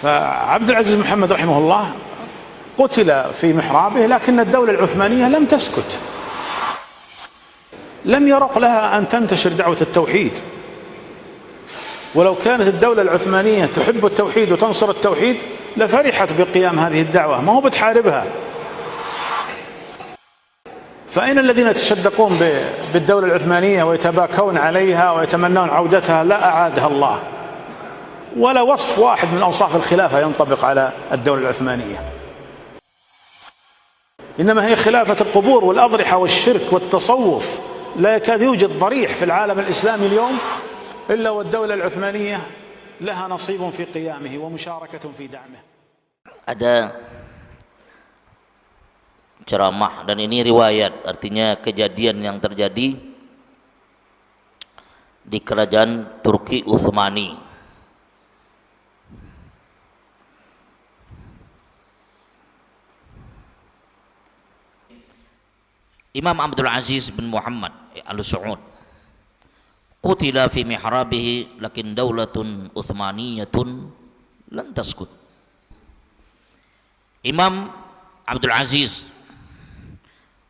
فعبد العزيز محمد رحمه الله قتل في محرابه، لكن الدولة العثمانية لم تسكت، لم يرق لها أن تنتشر دعوة التوحيد. ولو كانت الدولة العثمانية تحب التوحيد وتنصر التوحيد لفرحت بقيام هذه الدعوة، ما هو بتحاربها. فأين الذين يتشدقون بالدولة العثمانية ويتباكون عليها ويتمنون عودتها؟ لا أعادها الله، ولا وصف واحد من أوصاف الخلافة ينطبق على الدولة العثمانية، إنما هي خلافة القبور والأضرحة والشرك والتصوف. لا يكاد يوجد ضريح في العالم الإسلامي اليوم إلا والدولة العثمانية لها نصيب في قيامه ومشاركة في دعمه. Ada ceramah, dan ini riwayat, artinya kejadian yang terjadi di kerajaan Turki Utsmani. Imam Abdul Aziz bin Muhammad Al-Saud qutila fi mihrabihi lakin daulatun Utsmaniyatun lan taskut. Imam Abdul Aziz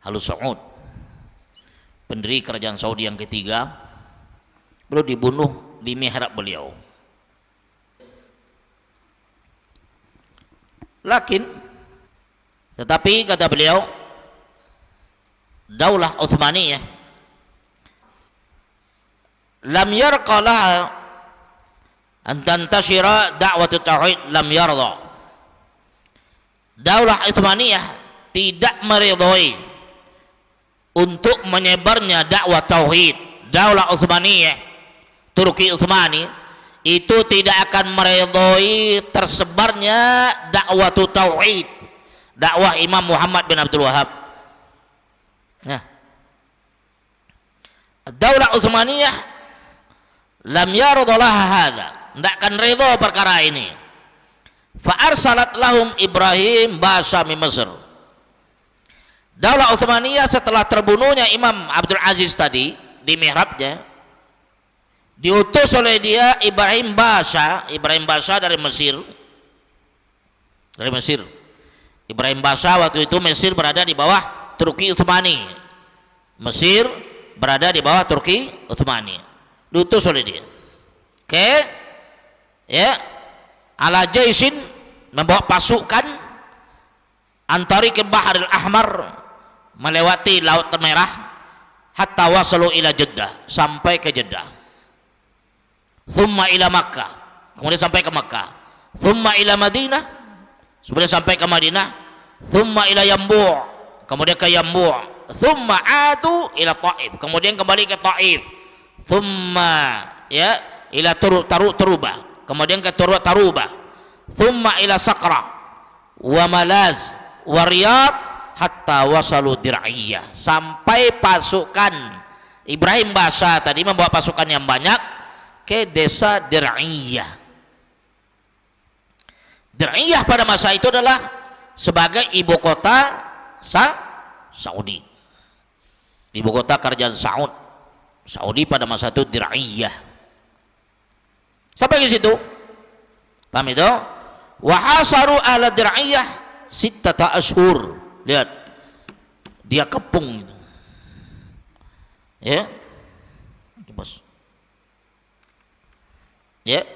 Al-Saud, pendiri kerajaan Saudi yang ketiga, beliau dibunuh di mihrab beliau. Tetapi kata beliau, Daulah Utsmaniyah lam yarqa laha an tantashira da'watut tauhid, lam yarda. Daulah Utsmaniyah tidak meridhoi untuk menyebarnya dakwah tauhid. Daulah Utsmaniyah, Turki Utsmani, itu tidak akan meridhoi tersebarnya dakwah tauhid, dakwah Imam Muhammad bin Abdul Wahhab. Nah, Daulah Utsmaniyah lam yarda laha hadza, tidak akan ridho perkara ini. Fa arsalat lahum Ibrahim Basha min Mesir. Daulah Utsmaniyah setelah terbunuhnya Imam Abdul Aziz tadi di mihrabnya, diutus oleh dia Ibrahim Basha dari Mesir. Ibrahim Basha waktu itu Mesir berada di bawah Turki Utsmani. Mesir berada di bawah Turki Utsmani. Diutus oleh dia. Oke. Ya. Ala jaisin, membawa pasukan antari ke Baharil Ahmar, melewati Laut Merah, hatta wasalu ila Jeddah, sampai ke Jeddah. Thumma ila Makkah, kemudian sampai ke Makkah. Thumma ila Madinah, kemudian sampai ke Madinah. Thumma ila Yambu', kemudian ke Yambu'. Thumma adu ila Taif, kemudian kembali ke Taif. Thumma ya ila Taruba, kemudian ke Taruba. Thumma ila Saqra wa Malaz wa Riyadh hatta wasalu Dir'iyah, sampai pasukan Ibrahim Basha tadi membawa pasukan yang banyak ke desa Dir'iyah. Dir'iyah pada masa itu adalah sebagai ibu kota Saudi. Ibu kota kerajaan Saudi pada masa itu Dir'iyah. Sampai ke situ. Paham itu? Wa hasaru ala Dir'iyah sittata ashhur. Lihat. Dia kepung itu. Ya. Bos. Ya.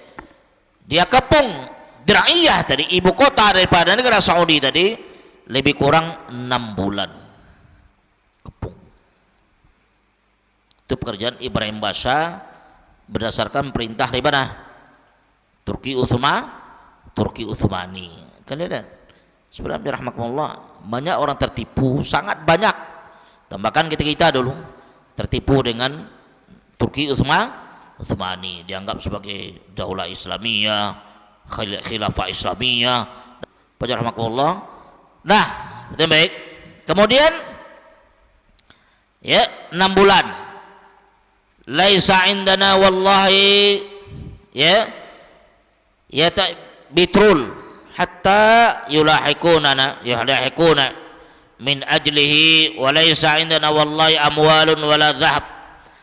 Dia kepung Dir'iyah tadi, ibu kota daripada negara Saudi tadi, lebih kurang 6 bulan. Kepung. Itu pekerjaan Ibrahim Basha berdasarkan perintah dari mana? Turki Utsmani. Kalian lihat, sebenarnya rahmatullah, banyak orang tertipu, sangat banyak. Dan bahkan kita dulu tertipu dengan Turki Utsmani, dianggap sebagai daulah Islamiyah, khilafah Islamiyah. Baca rahmatullah. Nah, itu baik. Kemudian ya 6 bulan. Laisa indana wallahi ya bitrul hatta yulahikuna min ajlihi, wa laisa indana wallahi amwalun wala dhahab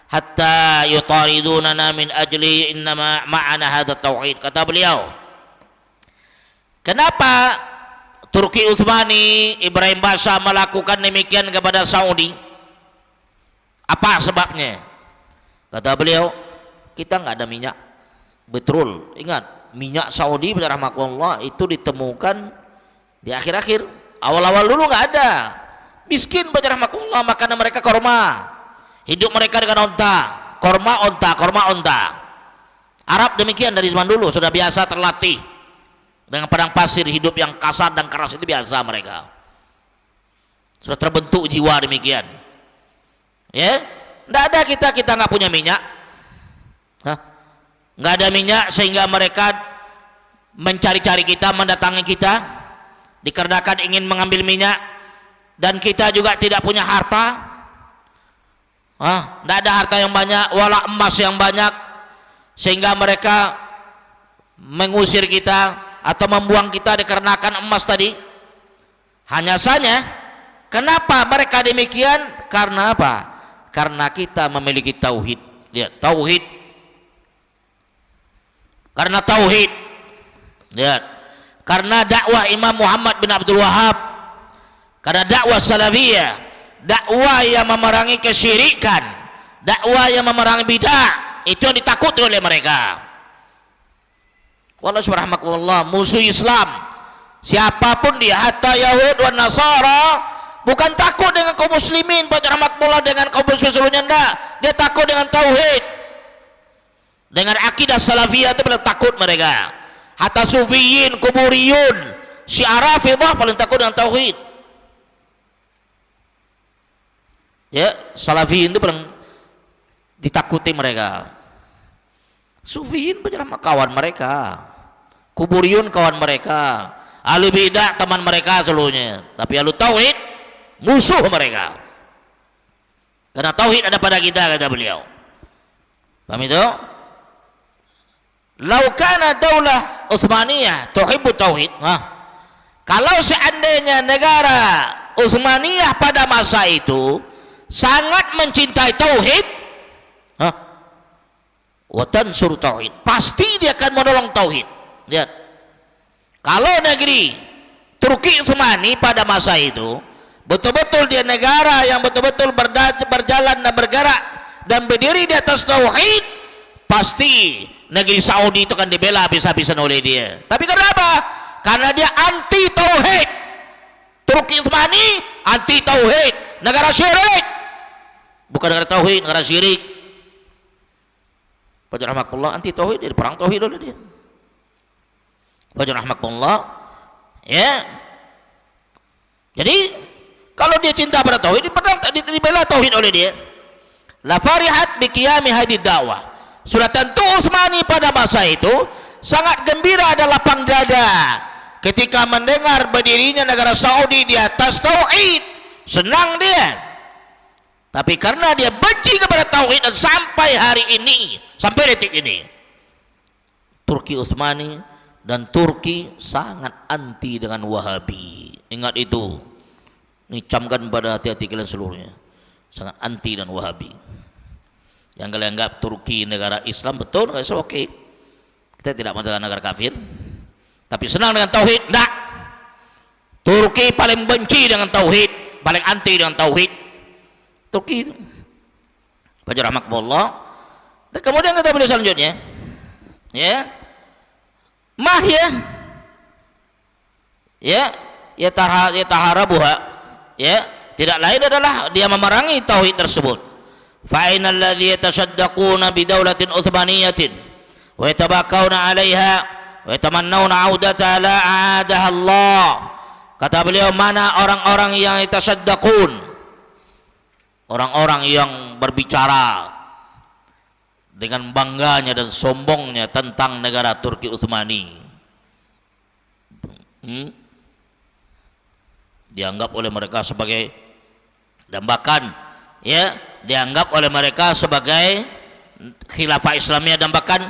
hatta yutaridunana min ajlihi, innama ma'ana hadha tauhid. Kata beliau, Kenapa Turki Utsmani, Ibrahim Basha melakukan demikian kepada Saudi? Apa sebabnya? Kata beliau, kita nggak ada minyak. Betul, ingat, minyak Saudi rahmatullah itu ditemukan di akhir-akhir. Awal-awal dulu nggak ada. Miskin rahmatullah, makanan mereka korma. Hidup mereka dengan onta, korma onta, korma onta. Arab demikian dari zaman dulu, sudah biasa terlatih dengan padang pasir, hidup yang kasar dan keras itu biasa mereka. Sudah terbentuk jiwa demikian. Ya, tidak ada kita nggak punya minyak. Nggak ada minyak sehingga mereka mencari-cari kita, mendatangi kita, dikarenakan ingin mengambil minyak, dan kita juga tidak punya harta. Tidak ada harta yang banyak, wala emas yang banyak, sehingga mereka mengusir kita atau membuang kita dikarenakan emas tadi. Hanya saja, kenapa mereka demikian? Karena apa? Karena kita memiliki tauhid. Lihat, tauhid. Karena tauhid. Lihat, karena dakwah Imam Muhammad bin Abdul Wahhab, karena dakwah salafiyah, dakwah yang memerangi kesyirikan, dakwah yang memerangi bid'ah, itu yang ditakuti oleh mereka. Wallahu subhanahu musuh Islam siapapun dia, hatta Yahud dan Nasara, bukan takut dengan kaum muslimin rahmatullah, dengan kaum muslimin seluruhnya, enggak, dia takut dengan tauhid, dengan akidah salafiyah itu paling takut mereka. Hatta sufiyin, kuburiyun, syiah Rafidhah paling takut dengan tauhid. Ya, salafiyin itu paling ditakuti mereka. Sufiyin berjamaah kawan mereka, kuburiyun kawan mereka, ahli bidah teman mereka seluruhnya. Tapi ahli tauhid musuh mereka. Karena tauhid ada pada kita, kata beliau. Paham itu? Lau kana daulah Utsmaniyah tuhibbu tauhid. Kalau seandainya negara Utsmaniyah pada masa itu sangat mencintai tauhid, wa tansur tauhid, pasti dia akan menolong tauhid. Lihat, kalau negeri Turki Utsmani pada masa itu betul-betul dia negara yang betul-betul berjalan dan bergerak dan berdiri di atas tauhid, pasti negeri Saudi itu akan dibela habis-habisan oleh dia. Tapi kenapa? Karena dia anti tauhid. Turki Utsmani anti tauhid, negara syirik, bukan negara tauhid, negara syirik. Fajr rahmatullah anti tauhid, dia perang tauhid oleh dia. Fajr rahmatullah, ya. Jadi kalau dia cinta pada tauhid, dibela tauhid oleh dia. La farihat bi qiyami hadid dakwah. Sudah tentu Utsmani pada masa itu sangat gembira dan lapang dada ketika mendengar berdirinya negara Saudi di atas tauhid. Senang dia. Tapi karena dia benci kepada tauhid, dan sampai hari ini, sampai detik ini, Turki Utsmani dan Turki sangat anti dengan Wahabi. Ingat itu. Ini camkan pada hati-hati kalian seluruhnya. Sangat anti dan Wahabi. Yang kalian anggap Turki negara Islam, betul, Islam oke. Kita tidak mengatakan negara kafir, tapi senang dengan tauhid, enggak. Turki paling benci dengan tauhid, paling anti dengan tauhid. Turki itu. Baca rahmatullah. Dan kemudian kata beliau selanjutnya, ya, ya taharabuha, ya, tidak lain adalah dia memerangi tauhid tersebut. Fa'inal ladzi yatasaddaquna bidawlatin Utsmaniyatin wa yatabakawna 'alaiha wa yatamannawna 'audata la 'adaha Allah. Kata beliau, mana orang-orang yang yatasaddaqun, orang-orang yang berbicara dengan bangganya dan sombongnya tentang negara Turki Utsmani, dianggap oleh mereka sebagai dambakan, ya, dianggap oleh mereka sebagai khilafah Islamiyah, dan bahkan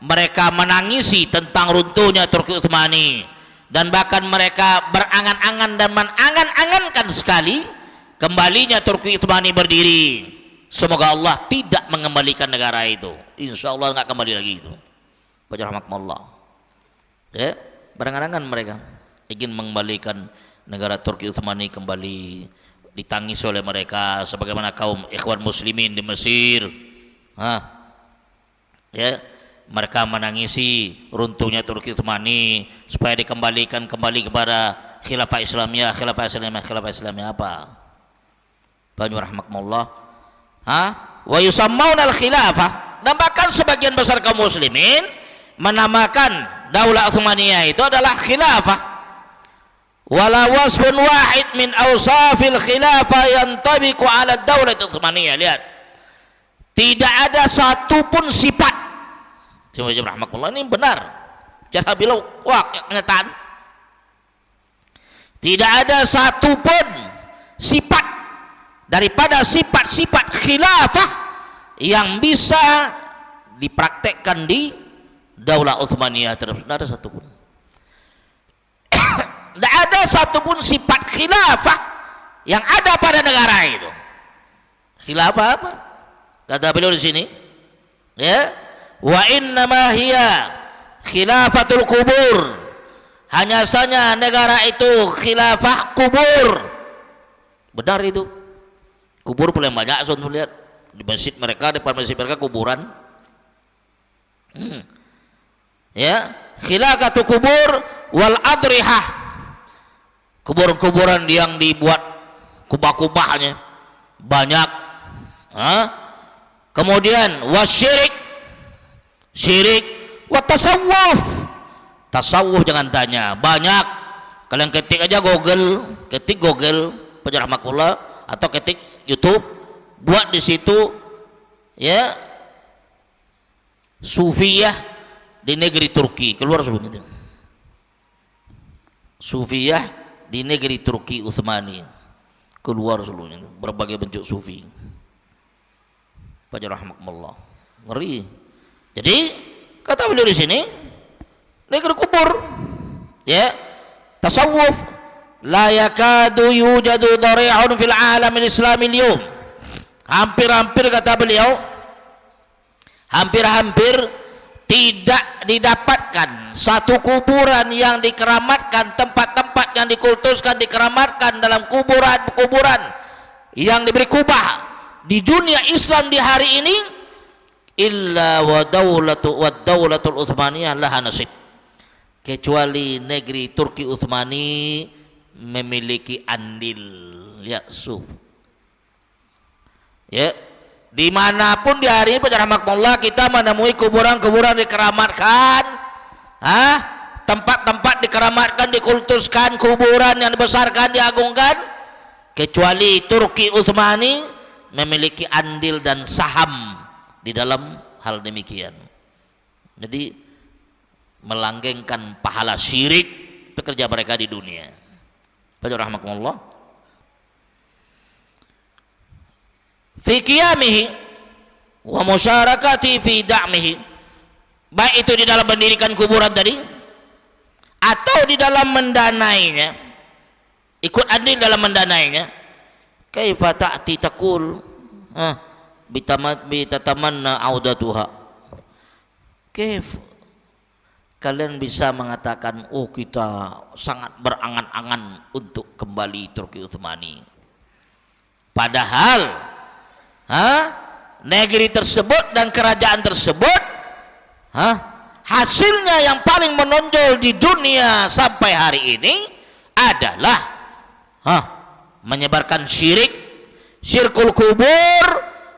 mereka menangisi tentang runtuhnya Turki Utsmani, dan bahkan mereka berangan-angan dan mengangan-angankan sekali kembalinya Turki Utsmani berdiri. Semoga Allah tidak mengembalikan negara itu. Insya Allah nggak kembali lagi itu. Baca rahmatullah. Ya. berangan-angan mereka ingin mengembalikan negara Turki Utsmani kembali, ditangis oleh mereka sebagaimana kaum ikhwan muslimin di Mesir. Ya, mereka menangisi runtuhnya Turki Utsmani supaya dikembalikan kembali kepada khilafah Islamiyah. Khilafah Islamiyah apa? Banyu rahmatullah. Wa yusammauna al-khilafah, dan bahkan sebagian besar kaum muslimin menamakan Daulah Utsmaniyah itu adalah khilafah. Wala wasfun wahid min awsafil khilafah yantabiqu ala Daulah Utsmaniyah. Lihat, tidak ada satupun sifat, rahmatullah, ini benar cara bilau kenyataan, tidak ada satupun sifat daripada sifat-sifat khilafah yang bisa dipraktekkan di Daulah Utsmaniyah terus. Tidak ada satupun. Tidak ada satupun sifat khilafah yang ada pada negara itu. Khilafah apa? Kata beliau di sini, ya, wa innama hiya khilafatul kubur. Hanya saja negara itu khilafah kubur. Benar itu. Kubur paling banyak, soalnya lihat di masjid mereka, depan masjid mereka kuburan. Ya, khilafatul kubur wal adrihah. Kuburan-kuburan yang dibuat kubah-kubahnya banyak. Kemudian wasyirik, syirik, wa tasawuf. Tasawuf jangan tanya, banyak. Kalian ketik aja ketik Google rahmatullah, atau ketik YouTube, buat di situ ya Sufiyah di negeri Turki, keluar sebelum itu. Sufiyah di negeri Turki Utsmani, keluar seluruhnya berbagai bentuk sufi. Baca rahmatullah, ngeri. Jadi kata beliau di sini, negeri kubur, ya, tasawuf, la yakadu yujadu dhari'un fil alamil islami al-yawm. Hampir-hampir kata beliau, hampir-hampir tidak didapatkan satu kuburan yang dikeramatkan, tempat-tempat yang dikultuskan dikeramatkan dalam kuburan-kuburan yang diberi kubah di dunia Islam di hari ini, illa wa daulatul Utsmaniyah laha nasib, kecuali negeri Turki Utsmani memiliki andil. Ya, ya, dimanapun di hari ini rahmatullah kita menemui kuburan-kuburan dikeramatkan, tempat-tempat dikeramatkan, dikultuskan, kuburan yang dibesarkan, diagungkan, kecuali Turki Utsmani memiliki andil dan saham di dalam hal demikian. Jadi melanggengkan pahala syirik pekerja mereka di dunia. Baca rahmatullah. Fi qiyamihi wa musyarakati fi da'mihi, baik itu di dalam mendirikan kuburan tadi atau di dalam mendanainya, ikut andil dalam mendanainya. Kaifa ta'ti taqul bitatamanna audatuha, kaif kalian bisa mengatakan, oh kita sangat berangan-angan untuk kembali Turki Utsmani, padahal negeri tersebut dan kerajaan tersebut hasilnya yang paling menonjol di dunia sampai hari ini adalah menyebarkan syirik, syirkul kubur,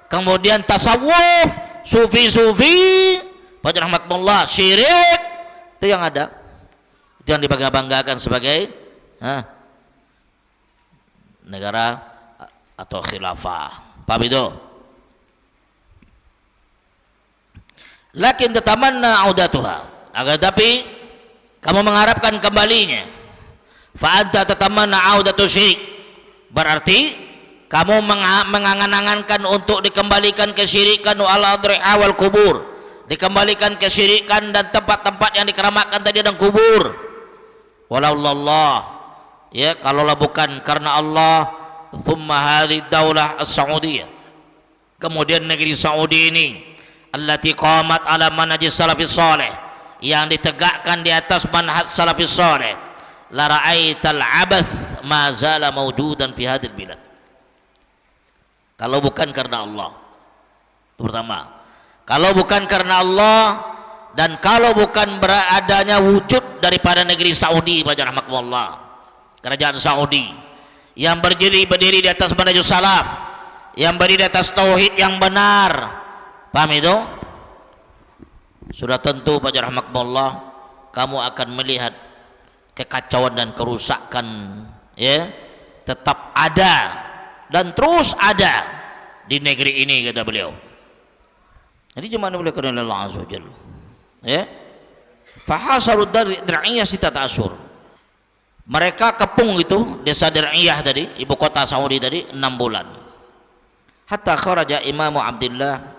kemudian tasawuf, sufi-sufi, baca rahmatullah, syirik, itu yang ada, itu yang dibangga-banggakan sebagai negara atau khilafah. Paham itu? Lakin tatamanna audatuha, agar tapi kamu mengharapkan kembalinya. Fa anta tatamanna audatu syirik, berarti kamu mengangan-angankan untuk dikembalikan kesyirikan wal kubur, dikembalikan kesyirikan dan tempat-tempat yang dikeramatkan tadi dan kubur. Walaulallah, ya, kalaulah bukan karena Allah, thumma hadhihi daulah as-Saudiyah, kemudian negeri Saudi ini, allati qamat ala manhajis salafis salih, yang ditegakkan di atas manhaj salafis saleh, la ra'aital abath ma zala mawjudan fi hadhil bilad. Kalau bukan karena Allah, itu pertama. Kalau bukan karena Allah dan kalau bukan beradanya wujud daripada negeri Saudi, rahmatullah, kerajaan Saudi yang berdiri di atas manhaj salaf, yang berdiri di atas tauhid yang benar, paham itu? Sudah tentu rahmatullah kamu akan melihat kekacauan dan kerusakan, ya, tetap ada dan terus ada di negeri ini, kata beliau. Jadi cuma boleh karena Allah Azza wa Jalla, ya. Fahasarud Dir'iyah sitata asyhur. Mereka kepung itu desa Dir'iyah tadi, ibu kota Saudi tadi, 6 bulan. Hatta kharaja Imam Abdullah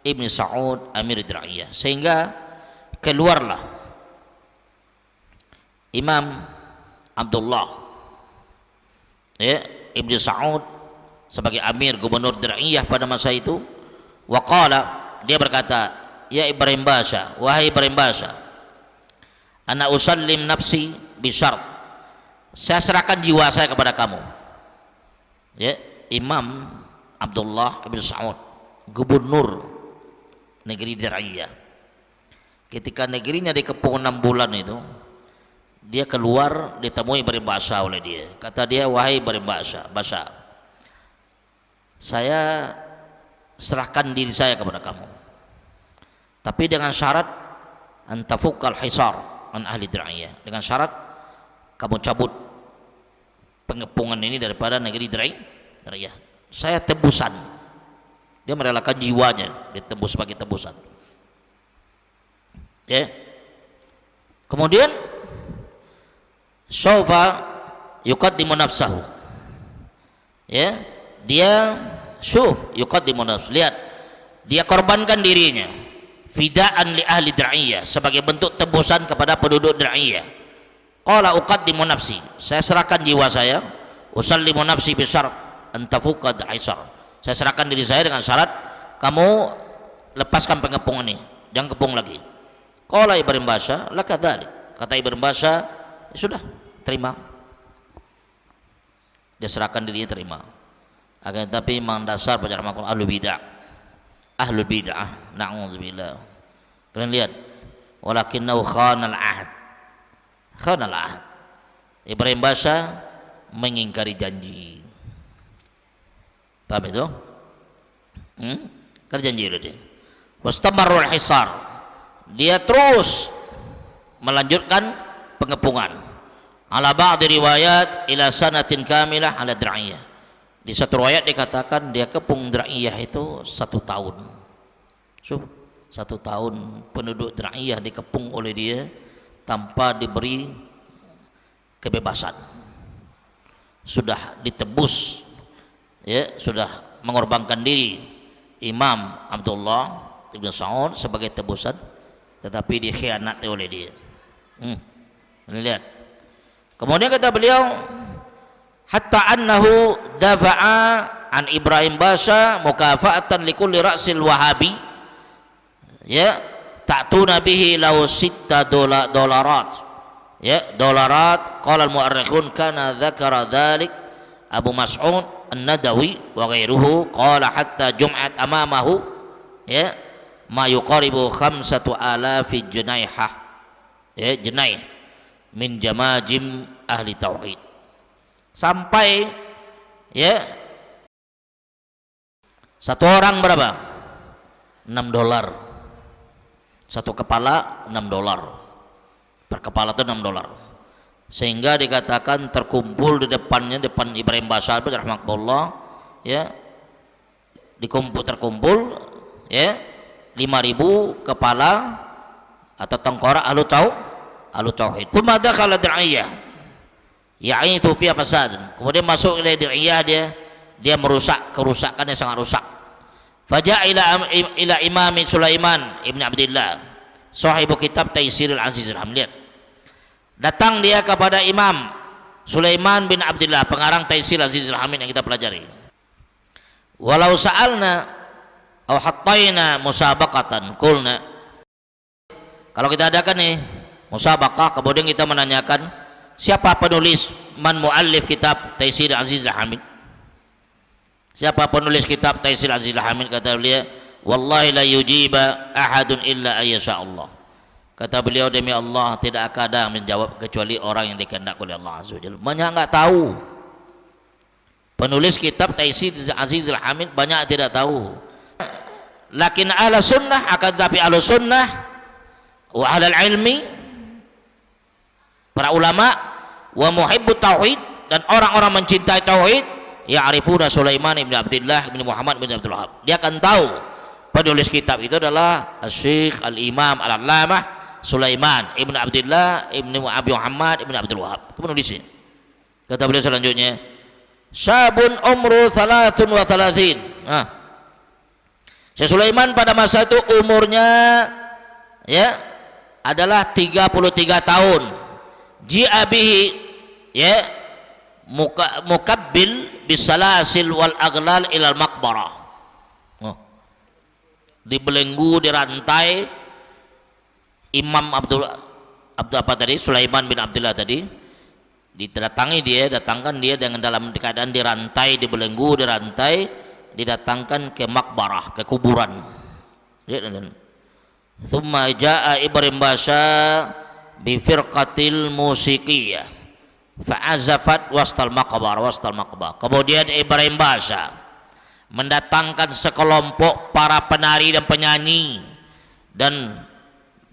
Ibn Saud Amir Dir'iyah, sehingga keluarlah Imam Abdullah, ya, Ibn Saud sebagai Amir Gubernur Dir'iyah pada masa itu. Waqala, dia berkata, ya Ibrahim Basha, wahai Ibrahim Basha, ana usallim nafsi bisyart, saya serahkan jiwa saya kepada kamu. Ya, Imam Abdullah Ibn Saud, Gubernur negeri Dir'iyah, ketika negerinya dikepung 6 bulan itu, dia keluar, ditemui Ibrahim Basha oleh dia. Kata dia, wahai Ibrahim Basha, saya serahkan diri saya kepada kamu, tapi dengan syarat antafukal hisar an ahli Dir'iyah, dengan syarat kamu cabut pengepungan ini daripada negeri Dir'iyah. Saya tebusan. Dia merelakan jiwanya, ditembus sebagai tebusan, ya. Kemudian syaufa yuqaddimu nafsahu, ya, dia syuf yuqaddimu nafsahu, lihat, dia korbankan dirinya fida'an li ahli Dir'iyah, sebagai bentuk tebusan kepada penduduk Dir'iyah. Qala uqaddimu nafsi, saya serahkan jiwa saya, usallimu nafsi bisyart antafukad aisar, saya serahkan diri saya dengan syarat kamu lepaskan pengepungan ini, jangan kepung lagi. Qala Ibrahim Basha laka dzalik, kata Ibrahim Basha, ya sudah, terima. Dia serahkan dirinya, terima. Akan tetapi memang dasar pada rahmatullah ahlul bid'ah, na'udzubillah. Kalian lihat, walakinnahu khanal ahad. Ibrahim Basha mengingkari janji. Paham itu? Kan janji itu dia. Wastamarrul hisar, dia terus melanjutkan pengepungan. Ala ba'di riwayat ila sanatin kamilah ala Dir'iyah. Di satu riwayat dikatakan dia kepung Dir'iyah itu 1 tahun. 1 tahun penduduk Dir'iyah dikepung oleh dia tanpa diberi kebebasan. Sudah ditebus, ya, sudah mengorbankan diri Imam Abdullah Ibn Saud sebagai tebusan, tetapi dikhianati oleh dia. Lihat. Kemudian kata beliau, hatta annahu dafa'a an Ibrahim Basha mukafa'atan likulli ra'sil wahabi, ya, ta'tuna bihi law $6, ya, dolarat. Qala al-mu'arrikhun kana dzakara dzalik Abu Mas'ud An-Nadawi wa ghairuhu, qala hatta jum'at amamahu, ya, ma yuqaribu 5,000 junaihah, ya, junaih min jamajim ahli tauhid, sampai, ya, satu orang berapa? $6, satu kepala $6, per kepala itu $6, sehingga dikatakan terkumpul di depannya, depan Ibrahim Basha rahmatullah, ya, terkumpul, ya, 5.000 kepala atau tengkorak ahlu tauhid. Tsumma dakhala Dir'iyah ya'ithu fiha fasad, kemudian masuk ke Dir'iyah, dia merusak, kerusakannya sangat rusak. Faja'a ila Imam Sulaiman ibn Abdullah sahibu kitab Taisirul Azizul Hamid. Datang dia kepada Imam Sulaiman bin Abdullah, pengarang Taisir Azizul Hamid yang kita pelajari. Walau sa'alna aw hattaina musabaqatan qulna, Kalau kita adakan nih musabaqah, kemudian kita menanyakan siapa penulis, man muallif kitab Taisir Aziz Al-Hamid, siapa penulis kitab Taisir Aziz Al-Hamid, kata beliau, wallahi la yujiba ahadun illa ayyasha Allah. Kata beliau, demi Allah tidak ada yang menjawab kecuali orang yang dikehendak oleh Allah Azza wa Jalla. Banyak enggak tahu. Penulis kitab Taisir Aziz Al-Hamid banyak tidak tahu. Lakin ahlu sunnah, akan tapi ahlu sunnah wa ahlul ilmi, para ulama, wa muhibbut tauhid, dan orang-orang mencintai tauhid, ya'rifuna Sulaiman ibn Abdullah ibn Muhammad ibn Abdul Wahhab. Dia akan tahu penulis kitab itu adalah Syekh Al-Imam Al-Allamah Sulaiman ibn Abdullah ibn Abi Muhammad ibn Abdul Wahhab. Itu penulisnya. Kata beliau selanjutnya, syabun umru 33. Syekh Sulaiman pada masa itu umurnya ya adalah 33 tahun. Ji'a bihi ya mukabbil bisalasil wal aghlal ilal maqbarah. Dibelenggu, dirantai Imam Abdul apa tadi, Sulaiman bin Abdullah tadi, datangkan dia dengan dalam keadaan dirantai, dibelenggu, dirantai, didatangkan ke makbarah, ke kuburan. Thumma jaa Ibrahim Basha bi firqatil musiqiyah fa'azafat wastal maqbar. Kemudian Ibrahim Basha mendatangkan sekelompok para penari dan penyanyi, dan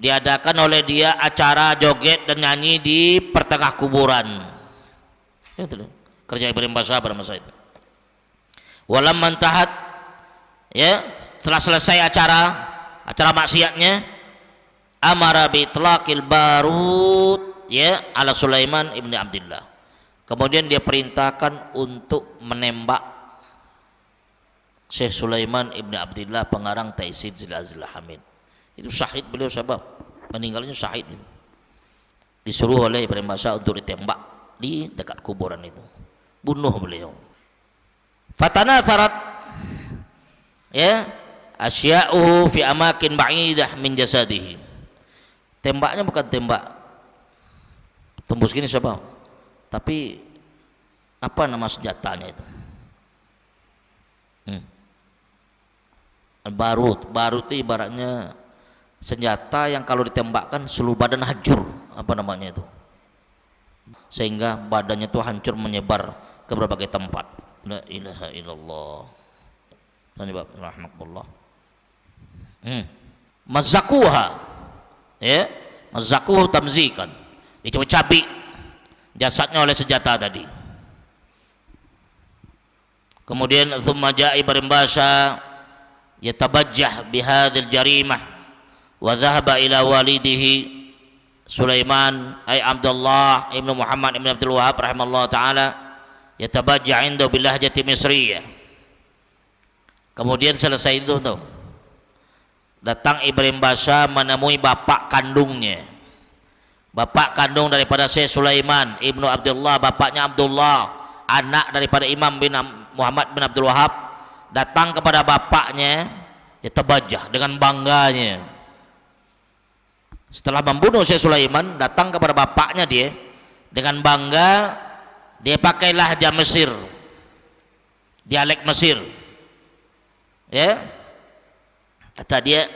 diadakan oleh dia acara joget dan nyanyi di pertengah kuburan. Itu kerja Ibrahim Basha pada masa itu. Walam mantahat, ya, setelah selesai acara maksiatnya, amara bi itlaqil barut ya ala Sulaiman ibni Abdullah. Kemudian dia perintahkan untuk menembak Syekh Sulaiman ibni Abdullah, pengarang Taisir Aziz Al-Hamid. Itu syahid beliau, sebab meninggalnya syahid. Disuruh oleh Ibrahim Basha untuk ditembak di dekat kuburan itu. Bunuh beliau. Fatanatharat ya asya'uhu fi amakin ba'idah min jasadihi. Tembaknya bukan tembak tembus gini siapa, tapi apa nama senjatanya itu? Barut itu ibaratnya senjata yang kalau ditembakkan seluruh badan hancur, apa namanya itu, sehingga badannya itu hancur menyebar ke berbagai tempat. La ilaha illallah. Rahmatullah. Mazakuha ya, mazakuhu tamzikan, dicabik jasadnya oleh senjata tadi. Kemudian thumma jaa Ibrahim Basha yatabajjah bihadhil jarimah wa dhahaba ila walidihi Sulaiman ay Abdullah ibnu Muhammad ibnu Abdul Wahhab rahimallahu taala, yatabajjah indahu bilahjati misriyah. Kemudian selesai itu tuh, datang Ibrahim Basha menemui bapak kandungnya, bapak kandung daripada Syekh Sulaiman ibnu Abdullah, bapaknya Abdullah, anak daripada Imam bin Muhammad bin Abdul Wahhab, datang kepada bapaknya, yatabajjah dengan bangganya. Setelah membunuh Syekh Sulaiman, datang kepada bapaknya dia dengan bangga, dia pakai lahja Mesir, dialek Mesir. Ya, kata dia,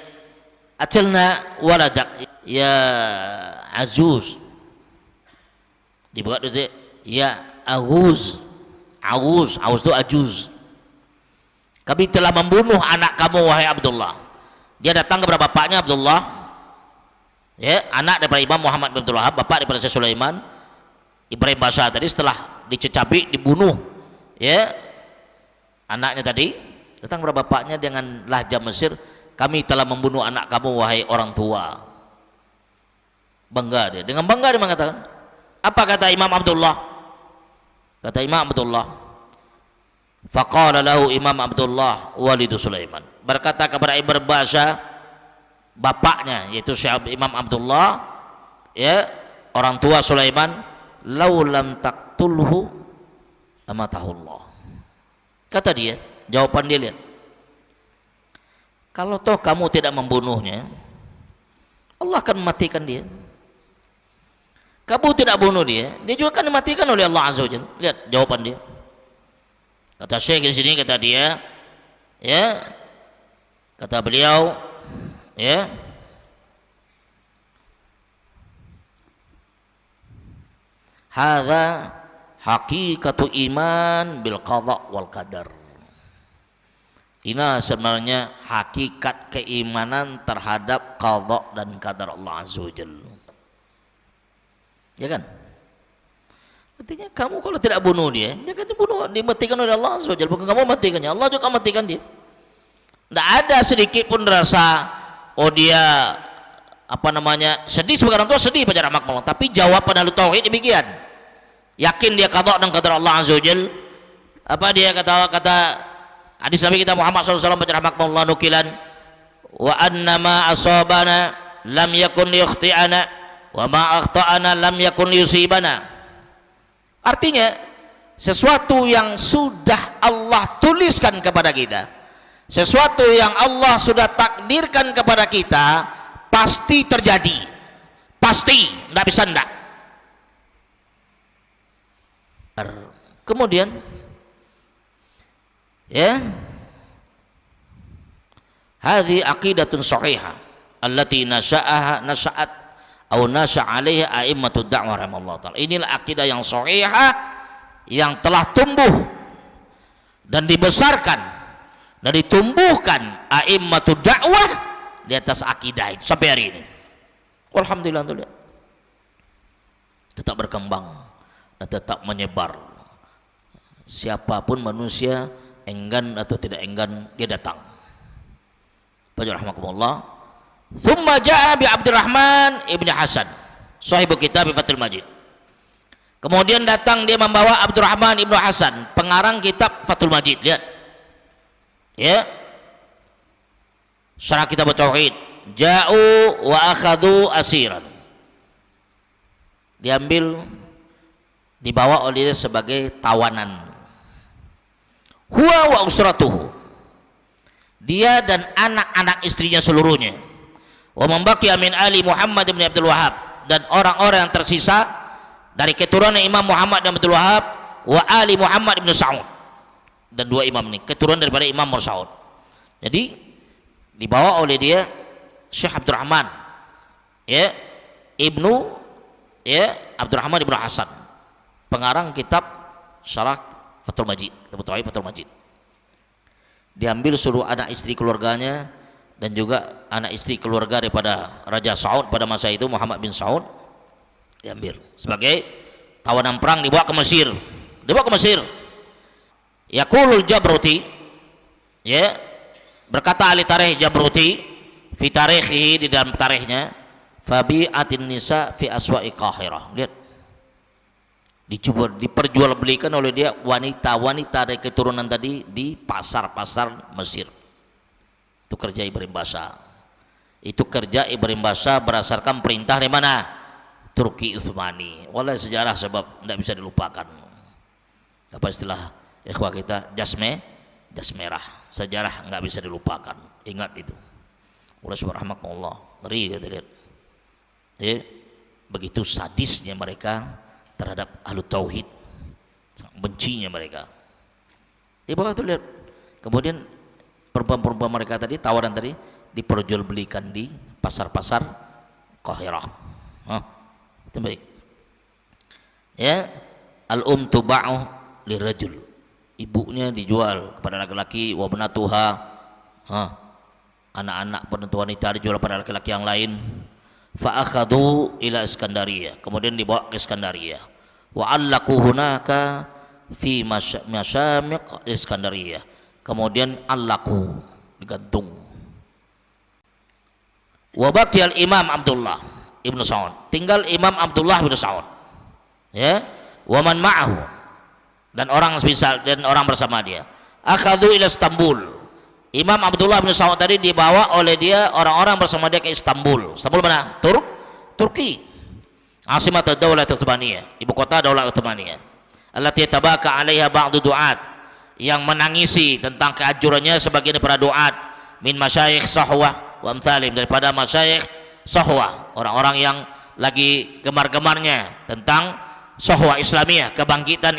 atilna waladak ya Azuz, dibuat itu ya Aguz, itu Ajuz. Kami telah membunuh anak kamu wahai Abdullah. Dia datang kepada bapaknya Abdullah, ya, anak daripada Imam Muhammad bin Abdul Wahhab, bapak daripada Syekh Sulaiman. Ibrahim Basha tadi setelah dicecabik, dibunuh, ya, anaknya tadi datang kepada bapaknya dengan lahja Mesir, kami telah membunuh anak kamu wahai orang tua. Bangga dia, dengan bangga dia mengatakan. Apa kata Imam Abdullah? Kata Imam Abdullah, faqala lahu Imam Abdullah walidu Sulaiman, berkata kepada Ibrahim Basha bapaknya, yaitu Syekh Imam Abdullah, ya, orang tua Sulaiman, laulam taqtulhu amatahullah. Kata dia, jawaban dia, lihat, kalau toh kamu tidak membunuhnya, Allah akan mematikan dia. Kamu tidak bunuh dia, dia juga akan dimatikan oleh Allah Azza wa Jalla. Lihat jawaban dia. Kata Syekh di sini, kata dia, ya, kata beliau, ya, hadza hakikatu iman bil qada wal qadar. Ini sebenarnya hakikat keimanan terhadap qada dan qadar Allah Azza wa Jalla. Ya kan? Artinya kamu kalau tidak bunuh dia, dia akan dibunuh, dimatikan oleh Allah Azza wa Jalla. Bukan kamu matikannya, Allah juga matikan dia. Tidak ada sedikit pun rasa oh dia apa namanya sedih. Sebagai orang tua sedih pada rahmat, tapi jawaban ahli tauhid demikian. Yakin dia qada dan qadar Allah Azza wa Jalla. Apa dia kata hadis Nabi kita Muhammad SAW baca rahmatullah nukilan, wa annama asabana lam yakun liyukhti'ana wa ma akhta'ana lam yakun liyusibana. Artinya sesuatu yang sudah Allah tuliskan kepada kita, sesuatu yang Allah sudah takdirkan kepada kita pasti terjadi, pasti, tidak bisa tidak. Kemudian ya, hadhi aqidatun sahihah allati nasha'at atau nasha'a 'alaiha a'immatud da'wah rahimallahu ta'ala. Inilah akidah yang sahihah yang telah tumbuh dan dibesarkan dan ditumbuhkan a'immatud da'wah di atas akidah itu sampai hari ini. Alhamdulillah, tetap berkembang dan tetap menyebar. Siapapun manusia, enggan atau tidak enggan, dia datang. Baca rahmatullah. Thumma ja'a bi Abdurrahman ibn Hasan, sahibu kitab Fathul Majid. Kemudian datang dia membawa Abdurrahman ibn Hasan, pengarang kitab Fathul Majid. Lihat, ya, syarah kitab tauhid. Ja'u wa akhadhu asiran. Diambil, dibawa oleh dia sebagai tawanan. Huwa wa usratuhu, dia dan anak-anak istrinya seluruhnya. Wa mambaqiya min ali Muhammad bin Abdul Wahhab, dan orang-orang yang tersisa dari keturunan Imam Muhammad bin Abdul Wahhab, wa ali Muhammad bin Sa'ud, dan dua imam ini keturunan daripada Imam Sa'ud. Jadi dibawa oleh dia Syekh Abdurrahman, ya, ibnu, ya, Abdurrahman ibnu Hasan, pengarang kitab syarah Fathul Majid, Fathul Majid. Diambil seluruh anak istri keluarganya dan juga anak istri keluarga daripada Raja Saud pada masa itu, Muhammad bin Saud, diambil sebagai tawanan perang, dibawa ke Mesir. Yaqulul Jabruti, ya, berkata ahli tarikh Jabruti fi tarikhihi, di dalam tarikhnya, fabi'atin nisa fi aswa'i Qahirah. Lihat, diperjualbelikan oleh dia wanita-wanita dari keturunan tadi di pasar-pasar Mesir. Itu kerja Ibrahim Basha. Itu kerja Ibrahim Basha berdasarkan perintah dari mana? Turki Utsmani. Walau sejarah sebab tidak bisa dilupakan. Apa istilah ikhwah kita? Jas merah. Sejarah nggak bisa dilupakan. Ingat itu. Oleh subhanallah, ngeri kita lihat. Ya, begitu sadisnya mereka terhadap ahlu tauhid, bencinya mereka. Di bawah itu lihat. Kemudian perempuan-perempuan mereka tadi, tawaran tadi, diperjualbelikan di pasar-pasar Qahirah. Itu baik. Ya, al-um tuba'u lirajul, ibunya dijual kepada laki-laki, wa banatuha, anak-anak wanita dijual pada laki-laki yang lain. Fa akhadhu ila Iskandariyah, kemudian dibawa ke Iskandariyah. Wa allaqu hunaka fi masyamiq Iskandariyah, kemudian allaqu, digantung. Wa baqiyal Imam Abdullah ibnu Sa'ud, tinggal Imam Abdullah ibnu Sa'ud, ya, wa man ma'ahu, dan orang semisal dan orang bersama dia. Akhadhu ila Istanbul, Imam Abdullah bin Sa'ud tadi dibawa oleh dia, orang-orang bersama dia ke Istanbul. Istanbul mana? Turki. Asimat ad-Daulah Utsmaniyah, ibu kota Daulah Utsmaniyah. Allati tabaka 'alaiha ba'du du'at, yang menangisi tentang kehancurannya sebagian para du'at min masyayikh sahwah wa amthalim, daripada masyayikh sohwa, orang-orang yang lagi gemar-gemarnya tentang sohwa Islamiyah, kebangkitan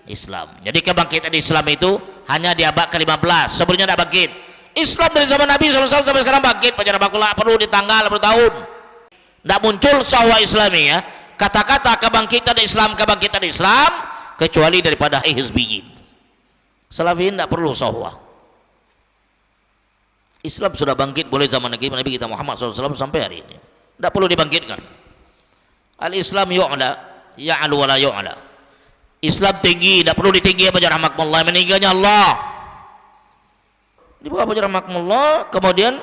Islam. Jadi kebangkitan Islam itu hanya di abad ke-15, sebelumnya tidak bangkit. Islam dari zaman Nabi SAW sampai sekarang bangkit, perlu di tanggal bertahun. Tidak muncul sohwa Islamiyah, kata-kata kebangkitan Islam kecuali daripada hizbiyin. Salafiyin tidak perlu sohwa. Islam sudah bangkit boleh zaman Nabi kita Muhammad SAW sampai hari ini, tidak perlu dibangkitkan. Al-Islam yu'la ya'lu wa la yu'la. Islam tinggi, tidak perlu ditinggi apa rahmatullah, meningginya Allah. Dibawa apa rahmatullah, kemudian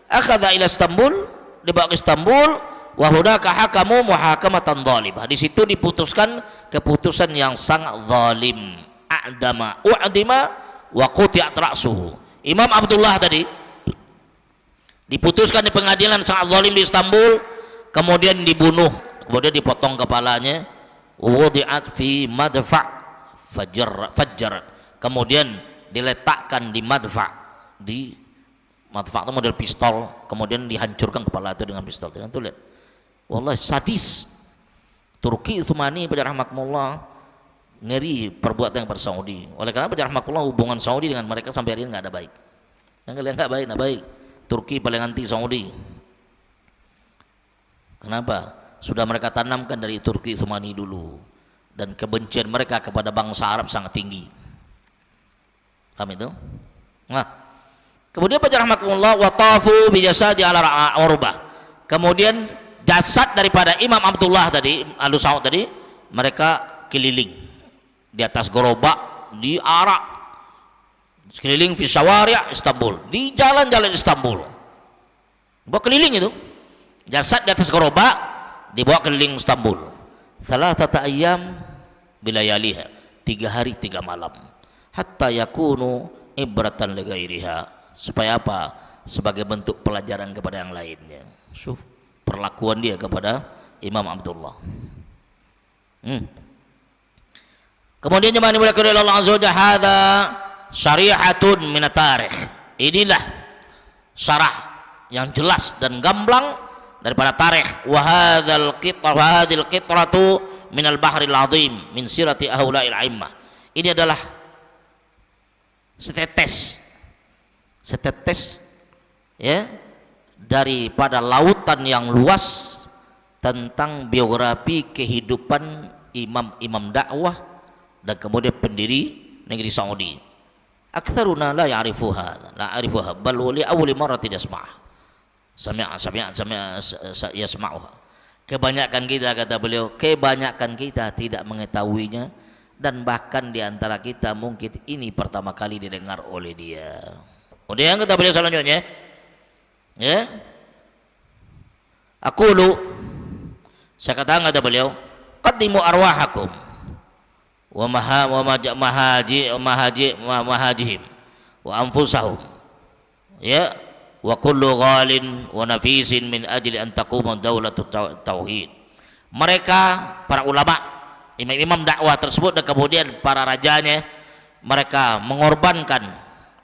akhadha ila Istanbul, dibawa ke Istanbul, wa hunaka hakamu muhakamatan zalimah. Di situ diputuskan keputusan yang sangat zalim. A'dama u'dima wa quti'at ra'suhu. Imam Abdullah tadi diputuskan di pengadilan sangat zalim di Istanbul, kemudian dibunuh, kemudian dipotong kepalanya, wudi'at fi madfa' fajjar, kemudian diletakkan di madfa', di madfa' itu model pistol, kemudian dihancurkan kepala itu dengan pistol. Itu lihat, wallahi sadis. Turki Utsmani pada rahmatullah, ngeri perbuatan yang pada Saudi. Oleh karena pada rahmatullah hubungan Saudi dengan mereka sampai hari ini nggak ada baik. Yang kalian nggak baik. Turki paling anti Saudi. Kenapa? Sudah mereka tanamkan dari Turki Utsmani dulu, dan kebencian mereka kepada bangsa Arab sangat tinggi. Paham itu? Nah, kemudian baca rahmatullah wa tafu bi jasadi ala urbah. Kemudian jasad daripada Imam Abdullah tadi, Al-Saud tadi, mereka keliling di atas gerobak di Arak, sekeliling fi syawari' Istanbul, di jalan-jalan Istanbul, bawa keliling itu jasad di atas gerobak, dibawa keliling Istanbul. Thalathata ayyam bilayaliha, 3 hari 3 malam, hatta yakunu ibratan li ghairiha, supaya apa? Sebagai bentuk pelajaran kepada yang lainnya. Perlakuan dia kepada Imam Abdullah. Kemudian jemaah dimuliakan oleh Allah Azza wa Jalla, hadza syari'atun min at-tarikh. Inilah syarah yang jelas dan gamblang daripada tarikh. Wa hadzal qitra wa hadzal qitratu min al-bahril azim min sirati haula'il a'immah. Ini adalah setetes ya daripada lautan yang luas tentang biografi kehidupan imam-imam dakwah dan kemudian pendiri negeri Saudi. Aktsaruna la ya'rifuha, bal li awwali marratin yasma'. Yasma'uha. Kebanyakan kita, kata beliau, kebanyakan kita tidak mengetahuinya, dan bahkan di antara kita mungkin ini pertama kali didengar oleh dia. Kemudian kata beliau selanjutnya, ya, saya katakan, kata beliau, qaddimu arwahakum wa mahajihim wa anfusahum, ya, wa kullu ghalin wa nafisin min ajli an taquma daulatut tauhid. Mereka para ulama, imam-imam dakwah tersebut, dan kemudian para rajanya, mereka mengorbankan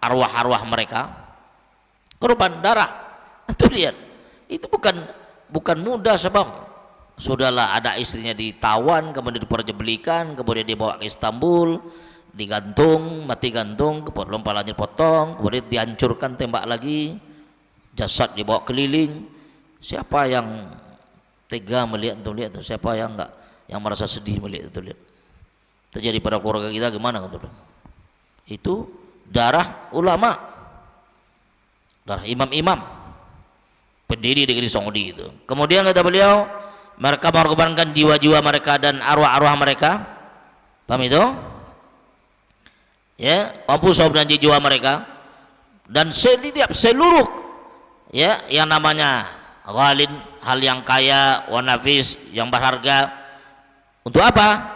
arwah-arwah mereka, korban darah. Itu lihat, itu bukan mudah, sebab sudahlah ada istrinya ditawan, kemudian diperjebelikan, kemudian dibawa ke Istanbul, digantung, mati gantung, kemudian kepalanya potong, kemudian dihancurkan, tembak lagi, jasad dibawa keliling. Siapa yang tega melihat itu? Lihat, siapa yang enggak, yang merasa sedih melihat itu? Lihat, terjadi pada keluarga kita gimana? Itu darah ulama, darah imam-imam pendiri negeri Saudi itu. Kemudian kata beliau, mereka mengorbankan jiwa-jiwa mereka dan arwah-arwah mereka. Paham itu? Ya, anfusahum, dan jiwa mereka, dan setiap seluruh, ya, yang namanya ghalin, hal yang kaya, wa nafis, yang berharga. Untuk apa?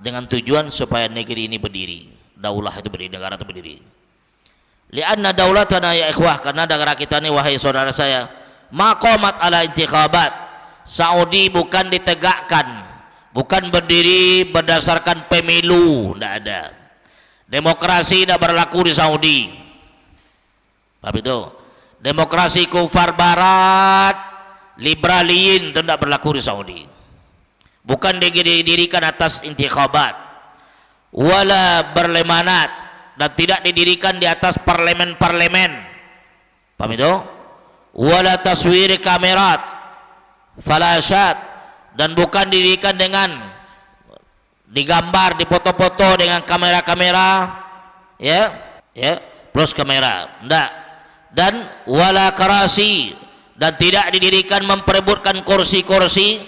Dengan tujuan supaya negeri ini berdiri, daulah itu berdiri, negara itu berdiri. Lianna daulatana ya ikhwah, karena negara kita ini, wahai saudara saya, maqamat ala intikhabat. Saudi bukan ditegakkan, bukan berdiri berdasarkan pemilu, tidak ada. Demokrasi tidak berlaku di Saudi. Tapi itu demokrasi kufar barat liberaliyin itu tidak berlaku di Saudi. Bukan didirikan atas intikhabat, wala berlemanat, dan tidak didirikan di atas parlemen-parlemen. Paham itu? Wala taswir kamerat, falasyat, dan bukan didirikan dengan digambar, dipoto-foto dengan kamera-kamera, ya, plus kamera, enggak. Dan wala karasi, dan tidak didirikan memperebutkan kursi-kursi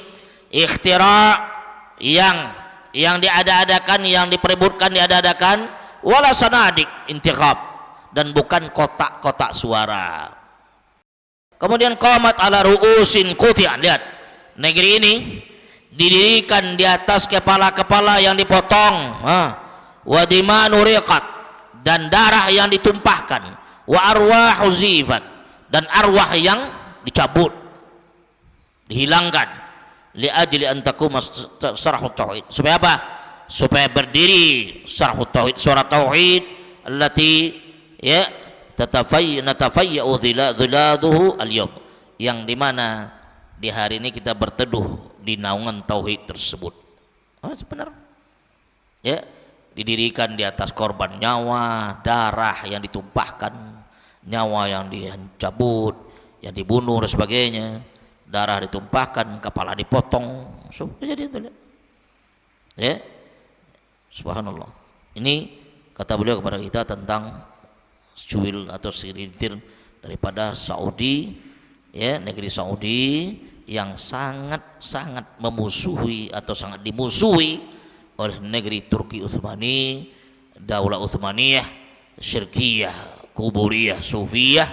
ikhtira yang diada-adakan, yang diperebutkan diada-adakan, wala sanadik intikhab, dan bukan kotak-kotak suara. Kemudian qamat ala ru'usin quti'an, lihat, negeri ini didirikan di atas kepala-kepala yang dipotong, wa dimanu riqat, dan darah yang ditumpahkan, wa arwahu zifat, dan arwah yang dicabut, dihilangkan, li ajli an taquma syarhut tauhid. Supaya apa? Supaya berdiri syarhut tauhid, surat tauhid allati natafayya'u dhiladuhu al-yawm, yang dimana di hari ini kita berteduh di naungan tauhid tersebut. Benar. Ya, didirikan di atas korban nyawa, darah yang ditumpahkan, nyawa yang dicabut, yang dibunuh dan sebagainya, darah ditumpahkan, kepala dipotong. Jadi itu, ya, subhanallah. Ini kata beliau kepada kita tentang cuil atau segelintir daripada Saudi, ya, negeri Saudi yang sangat memusuhi atau sangat dimusuhi oleh negeri Turki Utsmani, Daulah Utsmaniyah, Syirkiyah, Kuburiyah, Sufiyah,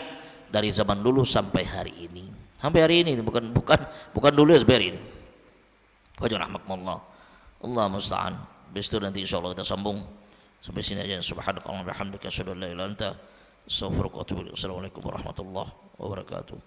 dari zaman dulu sampai hari ini. Sampai hari ini, bukan dulu ya, sampai hari ini. Wajah rahmatullah. Allah musta'an. Besok nanti insyaallah kita sambung sampai sini aja. Subhanakallahumma wa bihamdika asyhadu an la ilaha illa anta astaghfiruka wa atubu ilaik. Assalamualaikum warahmatullahi wabarakatuh.